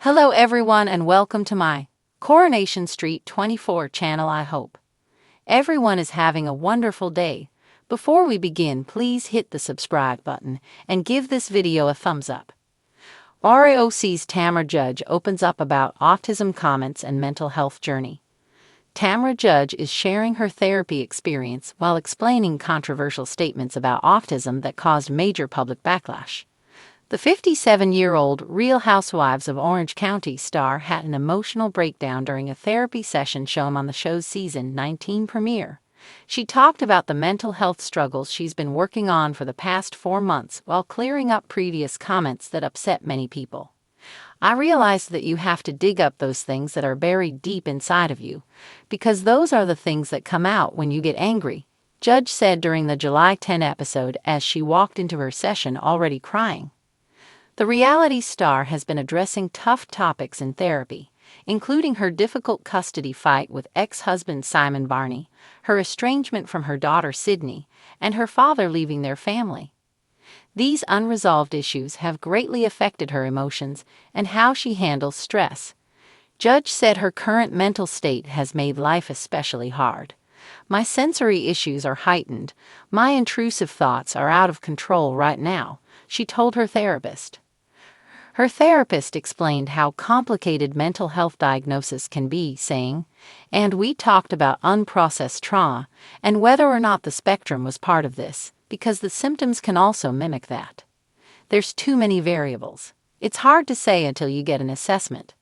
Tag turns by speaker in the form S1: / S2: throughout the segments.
S1: Hello everyone and welcome to my Coronation Street 24 channel. I hope everyone is having a wonderful day. Before we begin, please hit the subscribe button and give this video a thumbs up. RHOC's Tamra Judge opens up about autism comments and mental health journey. Tamra Judge is sharing her therapy experience while explaining controversial statements about autism that caused major public backlash. The 57-year-old Real Housewives of Orange County star had an emotional breakdown during a therapy session shown on the show's season 19 premiere. She talked about the mental health struggles she's been working on for the past 4 months while clearing up previous comments that upset many people. "I realized that you have to dig up those things that are buried deep inside of you, because those are the things that come out when you get angry," Judge said during the July 10 episode as she walked into her session already crying. The reality star has been addressing tough topics in therapy, including her difficult custody fight with ex-husband Simon Barney, her estrangement from her daughter Sydney, and her father leaving their family. These unresolved issues have greatly affected her emotions and how she handles stress. Judge said her current mental state has made life especially hard. "My sensory issues are heightened. My intrusive thoughts are out of control right now," she told her therapist. Her therapist explained how complicated mental health diagnosis can be, saying, "And we talked about unprocessed trauma and whether or not the spectrum was part of this, because the symptoms can also mimic that. There's too many variables. It's hard to say until you get an assessment."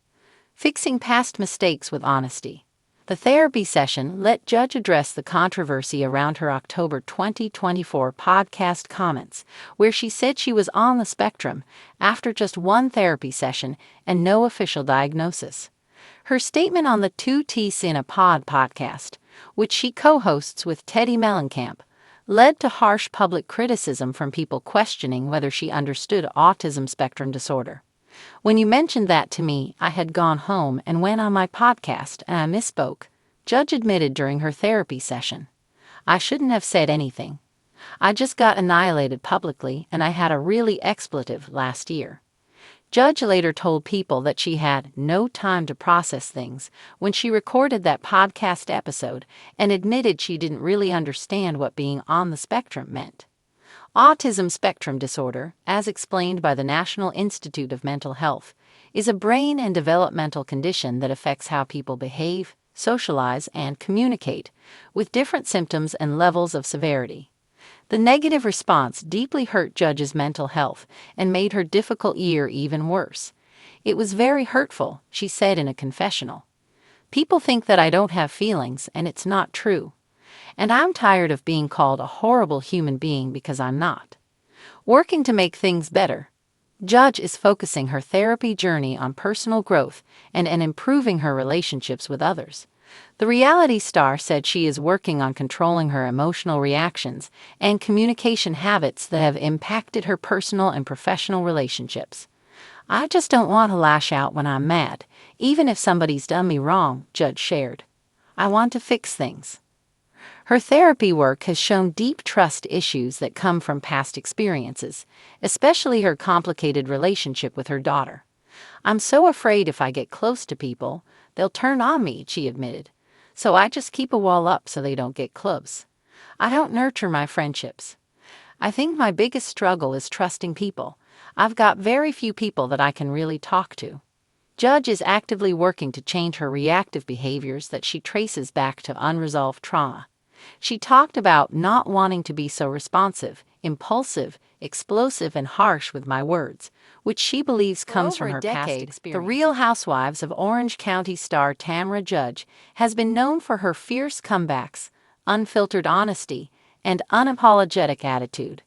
S1: Fixing past mistakes with honesty. The therapy session let Judge address the controversy around her October 2024 podcast comments, where she said she was on the spectrum after just one therapy session and no official diagnosis. Her statement on the 2 T's in a Pod podcast, which she co-hosts with Teddy Mellencamp, led to harsh public criticism from people questioning whether she understood autism spectrum disorder. "When you mentioned that to me, I had gone home and went on my podcast and I misspoke," Judge admitted during her therapy session. "I shouldn't have said anything. I just got annihilated publicly and I had a really expletive last year." Judge later told people that she had no time to process things when she recorded that podcast episode and admitted she didn't really understand what being on the spectrum meant. Autism spectrum disorder, as explained by the National Institute of Mental Health, is a brain and developmental condition that affects how people behave, socialize, and communicate, with different symptoms and levels of severity. The negative response deeply hurt Judge's mental health and made her difficult year even worse. "It was very hurtful," she said in a confessional. "People think that I don't have feelings, and it's not true. And I'm tired of being called a horrible human being because I'm not." Working to make things better. Judge is focusing her therapy journey on personal growth and improving her relationships with others. The reality star said she is working on controlling her emotional reactions and communication habits that have impacted her personal and professional relationships. "I just don't want to lash out when I'm mad, even if somebody's done me wrong," Judge shared. "I want to fix things." Her therapy work has shown deep trust issues that come from past experiences, especially her complicated relationship with her daughter. "I'm so afraid if I get close to people, they'll turn on me," she admitted. "So I just keep a wall up so they don't get close. I don't nurture my friendships. I think my biggest struggle is trusting people. I've got very few people that I can really talk to." Judge is actively working to change her reactive behaviors that she traces back to unresolved trauma. She talked about not wanting to be so responsive, impulsive, explosive, and harsh with my words, which she believes comes from her past experience. The Real Housewives of Orange County star Tamra Judge has been known for her fierce comebacks, unfiltered honesty, and unapologetic attitude.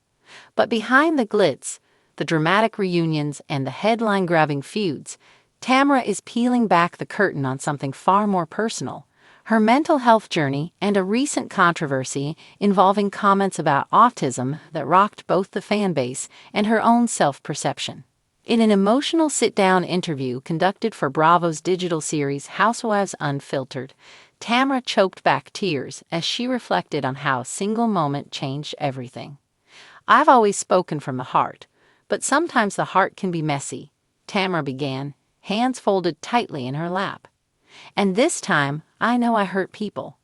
S1: But behind the glitz, the dramatic reunions, and the headline-grabbing feuds, Tamra is peeling back the curtain on something far more personal: her mental health journey and a recent controversy involving comments about autism that rocked both the fanbase and her own self-perception. In an emotional sit-down interview conducted for Bravo's digital series Housewives Unfiltered, Tamra choked back tears as she reflected on how a single moment changed everything. "I've always spoken from the heart, but sometimes the heart can be messy," Tamra began, hands folded tightly in her lap. And this time, I know I hurt people.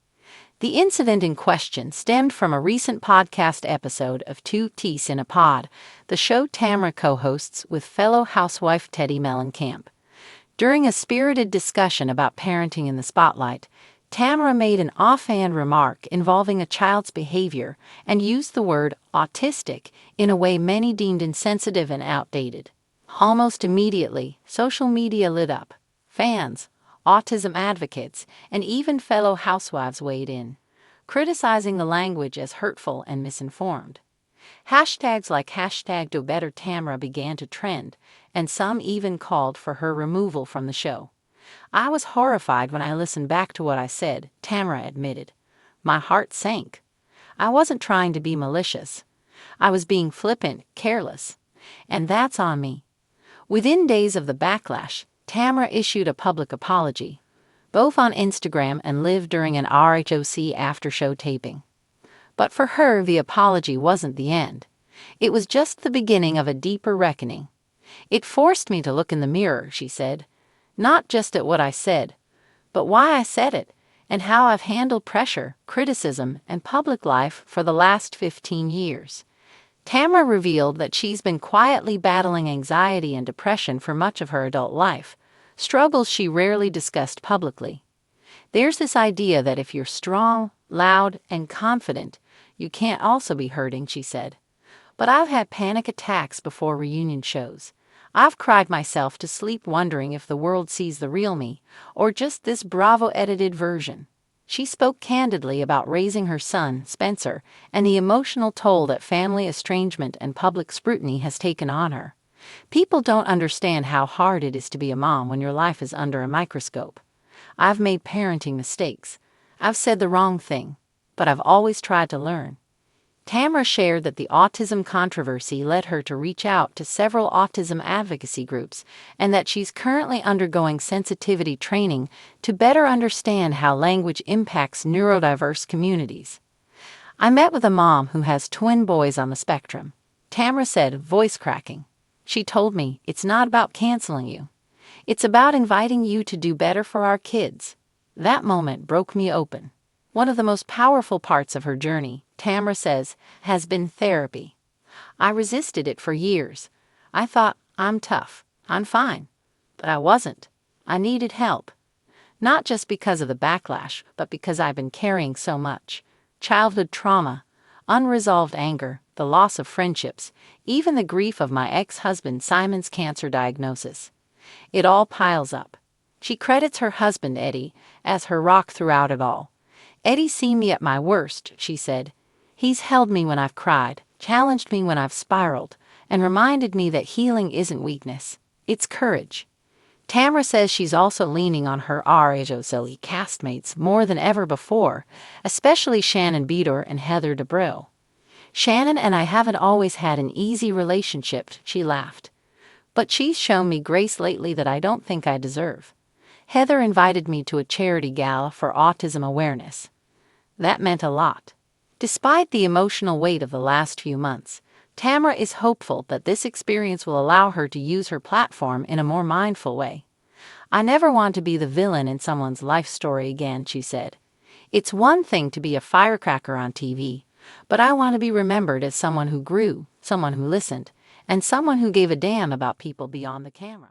S1: The incident in question stemmed from a recent podcast episode of Two Teas in a Pod, the show Tamra co-hosts with fellow housewife Teddy Mellencamp. During a spirited discussion about parenting in the spotlight, Tamra made an offhand remark involving a child's behavior and used the word autistic in a way many deemed insensitive and outdated. Almost immediately, social media lit up. Fans, autism advocates, and even fellow housewives weighed in, criticizing the language as hurtful and misinformed. Hashtags like #DoBetterTamra began to trend, and some even called for her removal from the show. I was horrified when I listened back to what I said, Tamra admitted. My heart sank. I wasn't trying to be malicious. I was being flippant, careless. And that's on me. Within days of the backlash, Tamra issued a public apology, both on Instagram and live during an RHOC after-show taping. But for her, the apology wasn't the end. It was just the beginning of a deeper reckoning. It forced me to look in the mirror, she said, not just at what I said, but why I said it, and how I've handled pressure, criticism, and public life for the last 15 years. Tamra revealed that she's been quietly battling anxiety and depression for much of her adult life, struggles she rarely discussed publicly. There's this idea that if you're strong, loud, and confident, you can't also be hurting, she said. But I've had panic attacks before reunion shows. I've cried myself to sleep wondering if the world sees the real me, or just this Bravo-edited version. She spoke candidly about raising her son, Spencer, and the emotional toll that family estrangement and public scrutiny has taken on her. People don't understand how hard it is to be a mom when your life is under a microscope. I've made parenting mistakes. I've said the wrong thing, but I've always tried to learn. Tamra shared that the autism controversy led her to reach out to several autism advocacy groups and that she's currently undergoing sensitivity training to better understand how language impacts neurodiverse communities. I met with a mom who has twin boys on the spectrum, Tamra said, voice cracking. She told me, it's not about canceling you. It's about inviting you to do better for our kids. That moment broke me open. One of the most powerful parts of her journey, Tamra says, has been therapy. I resisted it for years. I thought, I'm tough, I'm fine. But I wasn't. I needed help. Not just because of the backlash, but because I've been carrying so much. Childhood trauma, unresolved anger, the loss of friendships, even the grief of my ex-husband Simon's cancer diagnosis. It all piles up. She credits her husband, Eddie, as her rock throughout it all. Eddie's seen me at my worst, she said. He's held me when I've cried, challenged me when I've spiraled, and reminded me that healing isn't weakness, it's courage. Tamra says she's also leaning on her RHOC castmates more than ever before, especially Shannon Beador and Heather Dubrow. Shannon and I haven't always had an easy relationship, she laughed. But she's shown me grace lately that I don't think I deserve. Heather invited me to a charity gala for autism awareness. That meant a lot. Despite the emotional weight of the last few months, Tamra is hopeful that this experience will allow her to use her platform in a more mindful way. I never want to be the villain in someone's life story again, she said. It's one thing to be a firecracker on TV, but I want to be remembered as someone who grew, someone who listened, and someone who gave a damn about people beyond the camera.